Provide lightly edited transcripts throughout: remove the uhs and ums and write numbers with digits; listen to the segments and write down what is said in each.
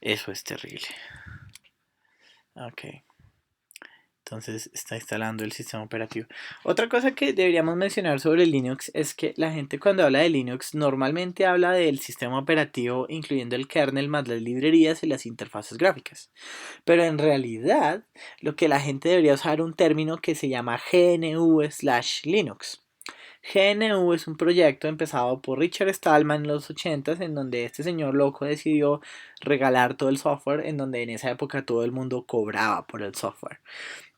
Eso es terrible. Ok. Entonces está instalando el sistema operativo. Otra cosa que deberíamos mencionar sobre Linux es que la gente cuando habla de Linux normalmente habla del sistema operativo incluyendo el kernel más las librerías y las interfaces gráficas. Pero en realidad lo que la gente debería usar un término que se llama GNU/Linux. GNU es un proyecto empezado por Richard Stallman en los 80s en donde este señor loco decidió regalar todo el software en donde en esa época todo el mundo cobraba por el software.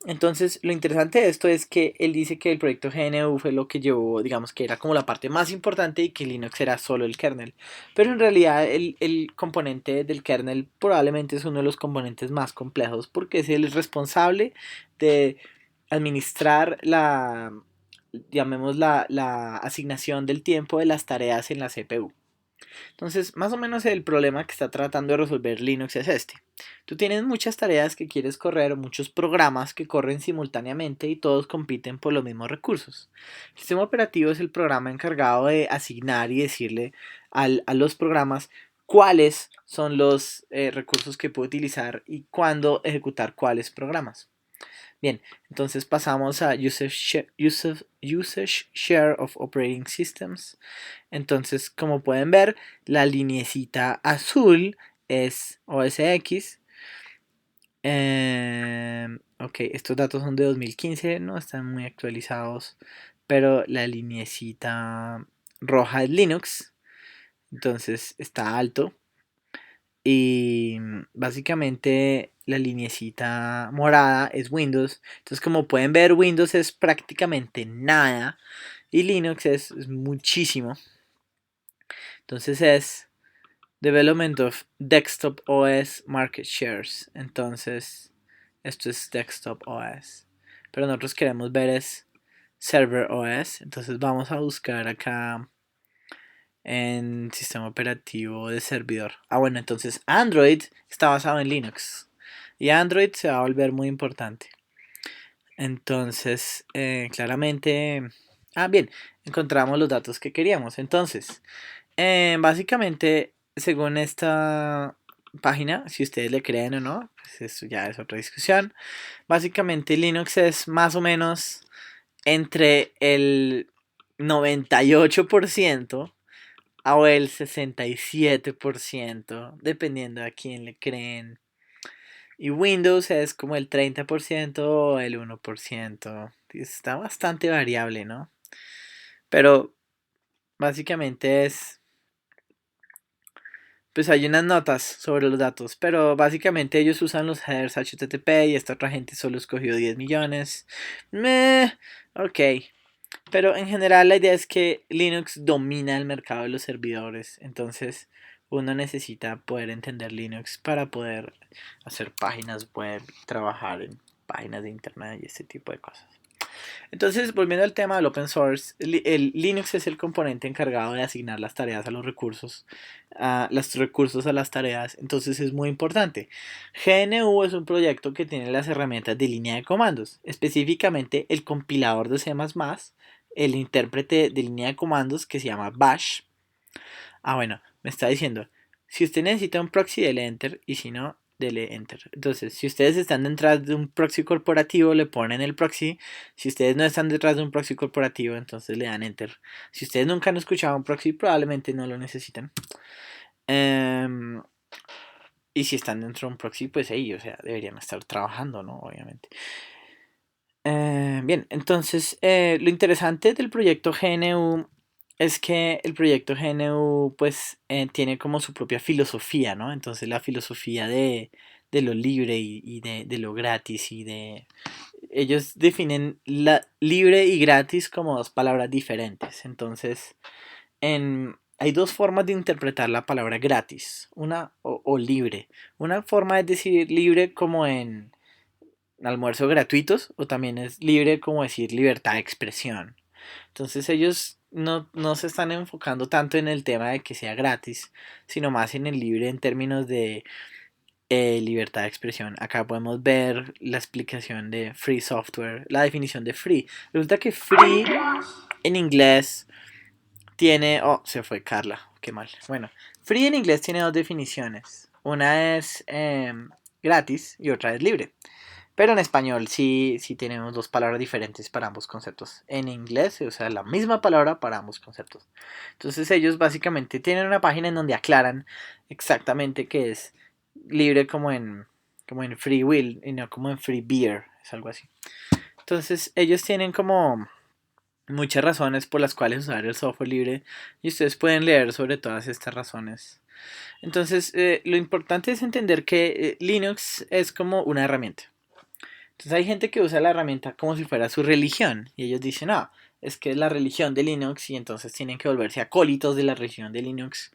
Entonces, lo interesante de esto es que él dice que el proyecto GNU fue lo que llevó, digamos que era como la parte más importante y que Linux era solo el kernel. Pero en realidad el componente del kernel probablemente es uno de los componentes más complejos porque es el responsable de administrar llamemos la asignación del tiempo de las tareas en la CPU. Entonces, más o menos el problema que está tratando de resolver Linux es este. Tú tienes muchas tareas que quieres correr, muchos programas que corren simultáneamente y todos compiten por los mismos recursos. El sistema operativo es el programa encargado de asignar y decirle a los programas cuáles son los recursos que puede utilizar y cuándo ejecutar cuáles programas. Bien, entonces pasamos a usage share of operating systems. Entonces, como pueden ver, la linecita azul es OS X. Ok, estos datos son de 2015, no están muy actualizados, pero la linecita roja es Linux, entonces está alto. Y básicamente la linecita morada es Windows. Entonces, como pueden ver, Windows es prácticamente nada y Linux es muchísimo. Entonces es Development of Desktop OS Market Shares. Entonces, esto es Desktop OS. Pero nosotros queremos ver es Server OS. Entonces vamos a buscar acá en sistema operativo de servidor. Ah, bueno, entonces Android está basado en Linux. Y Android se va a volver muy importante. Entonces, claramente... Ah, bien, encontramos los datos que queríamos. Entonces, básicamente, según esta página, si ustedes le creen o no, pues eso ya es otra discusión. Básicamente Linux es más o menos entre el 98% o el 67%, dependiendo a quién le creen. Y Windows es como el 30% o el 1%. Está bastante variable, ¿no? Pero básicamente es pues hay unas notas sobre los datos, pero básicamente ellos usan los headers HTTP y esta otra gente solo escogió 10 millones. Meh, ok, pero en general la idea es que Linux domina el mercado de los servidores, entonces uno necesita poder entender Linux para poder hacer páginas web, trabajar en páginas de internet y este tipo de cosas. Entonces, volviendo al tema del open source, el Linux es el componente encargado de asignar las tareas a los recursos, los recursos a las tareas, entonces es muy importante. GNU es un proyecto que tiene las herramientas de línea de comandos, específicamente el compilador de C++, el intérprete de línea de comandos que se llama Bash. Ah, bueno, me está diciendo, si usted necesita un proxy, dele enter, y si no, dele enter. Entonces, si ustedes están detrás de un proxy corporativo, le ponen el proxy. Si ustedes no están detrás de un proxy corporativo, entonces le dan enter. Si ustedes nunca han escuchado un proxy, probablemente no lo necesitan. Em, y si están dentro de un proxy, pues ahí, o sea, deberían estar trabajando, ¿no? Obviamente. Bien, entonces lo interesante del proyecto GNU es que el proyecto GNU pues tiene como su propia filosofía, ¿no? Entonces la filosofía de lo libre y de lo gratis y de... Ellos definen la libre y gratis como dos palabras diferentes. Entonces hay dos formas de interpretar la palabra gratis, una o libre. Una forma es decir libre como en almuerzos gratuitos o también es libre como decir libertad de expresión. Entonces ellos no se están enfocando tanto en el tema de que sea gratis, sino más en el libre en términos de libertad de expresión. Acá podemos ver la explicación de free software, la definición de free. Resulta que free en inglés tiene... Oh, se fue Carla, qué mal. Bueno, free en inglés tiene dos definiciones. una es gratis y otra es libre. Pero en español sí tenemos dos palabras diferentes para ambos conceptos. En inglés se usa la misma palabra para ambos conceptos. Entonces ellos básicamente tienen una página en donde aclaran exactamente qué es libre como en free will y no como en free beer. Es algo así. Entonces ellos tienen como muchas razones por las cuales usar el software libre y ustedes pueden leer sobre todas estas razones. Entonces lo importante es entender que Linux es como una herramienta. Entonces hay gente que usa la herramienta como si fuera su religión y ellos dicen, ah, es que es la religión de Linux y entonces tienen que volverse acólitos de la religión de Linux.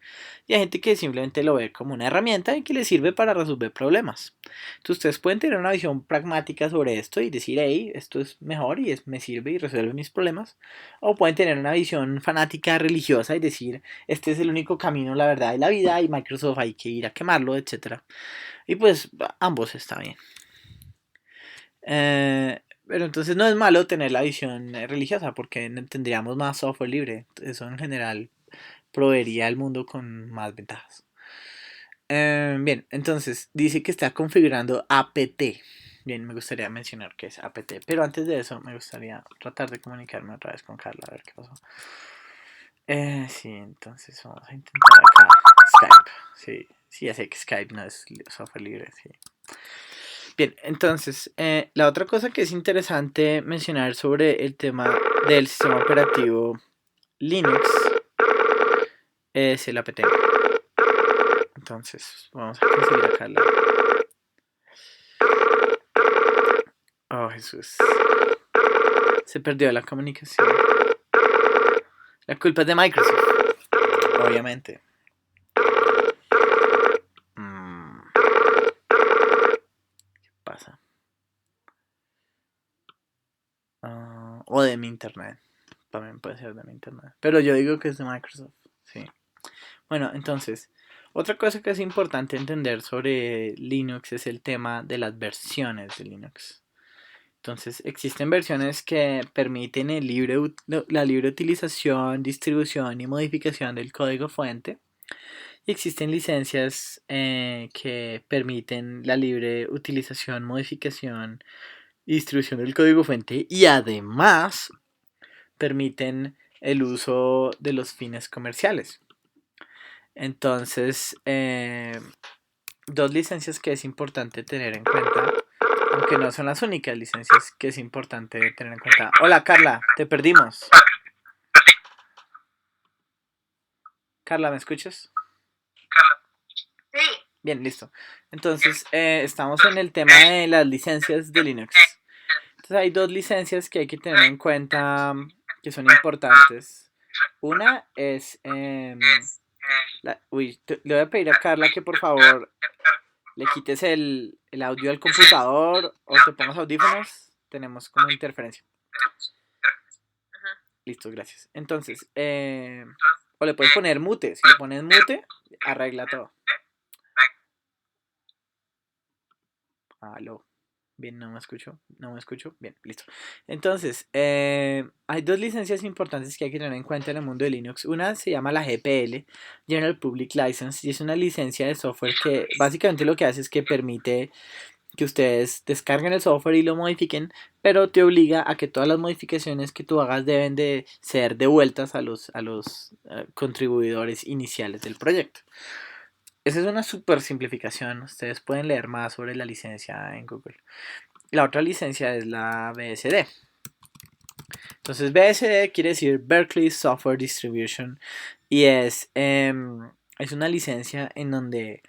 Y hay gente que simplemente lo ve como una herramienta y que le sirve para resolver problemas. Entonces ustedes pueden tener una visión pragmática sobre esto y decir, hey, esto es mejor y me sirve y resuelve mis problemas. O pueden tener una visión fanática religiosa y decir, este es el único camino, la verdad y la vida y Microsoft hay que ir a quemarlo, etcétera. Y pues ambos está bien. Pero entonces no es malo tener la visión religiosa porque tendríamos más software libre. Eso en general proveería al mundo con más ventajas. Bien, entonces dice que está configurando apt. Bien, me gustaría mencionar que es apt. Pero antes de eso me gustaría tratar de comunicarme otra vez con Carla a ver qué pasó. Sí, entonces vamos a intentar acá Skype. Sí, ya sé que Skype no es software libre, sí. Bien, entonces, la otra cosa que es interesante mencionar sobre el tema del sistema operativo Linux es el apt. Entonces, vamos a conseguir acá la... Oh, Jesús. Se perdió la comunicación. La culpa es de Microsoft, obviamente. ¿Qué pasa? O de mi internet. También puede ser de mi internet. Pero yo digo que es de Microsoft. Sí. Bueno, entonces, otra cosa que es importante entender sobre Linux es el tema de las versiones de Linux. Entonces, existen versiones que permiten la libre utilización, distribución y modificación del código fuente. Y existen licencias que permiten la libre utilización, modificación y distribución del código fuente. Y además permiten el uso de los fines comerciales. Entonces, dos licencias que es importante tener en cuenta, aunque no son las únicas licencias que es importante tener en cuenta. Hola Carla, te perdimos. Carla, ¿me escuchas? Sí. Bien, listo. Entonces, estamos en el tema de las licencias de Linux. Entonces, hay dos licencias que hay que tener en cuenta que son importantes. Una es... le voy a pedir a Carla que por favor le quites el audio al computador o te pongas audífonos. Tenemos como interferencia. Listo, gracias. Entonces, o le puedes poner mute. Si le pones mute, arregla todo. Aló. Bien, no me escucho. No me escucho. Bien, listo. Entonces, hay dos licencias importantes que hay que tener en cuenta en el mundo de Linux. Una se llama la GPL, General Public License, y es una licencia de software que básicamente lo que hace es que permite que ustedes descarguen el software y lo modifiquen, pero te obliga a que todas las modificaciones que tú hagas deben de ser devueltas a los contribuidores iniciales del proyecto. Esa es una super simplificación. Ustedes pueden leer más sobre la licencia en Google. La otra licencia es la BSD. Entonces BSD quiere decir Berkeley Software Distribution y es una licencia en donde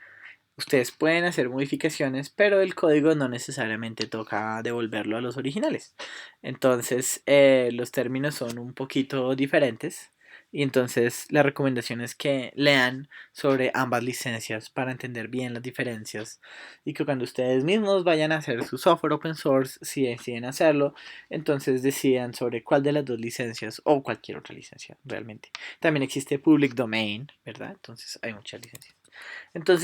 ustedes pueden hacer modificaciones, pero el código no necesariamente toca devolverlo a los originales. Entonces, los términos son un poquito diferentes. Y entonces la recomendación es que lean sobre ambas licencias para entender bien las diferencias y que cuando ustedes mismos vayan a hacer su software open source, si deciden hacerlo, entonces decidan sobre cuál de las dos licencias o cualquier otra licencia realmente. También existe public domain, ¿verdad? Entonces hay muchas licencias. Entonces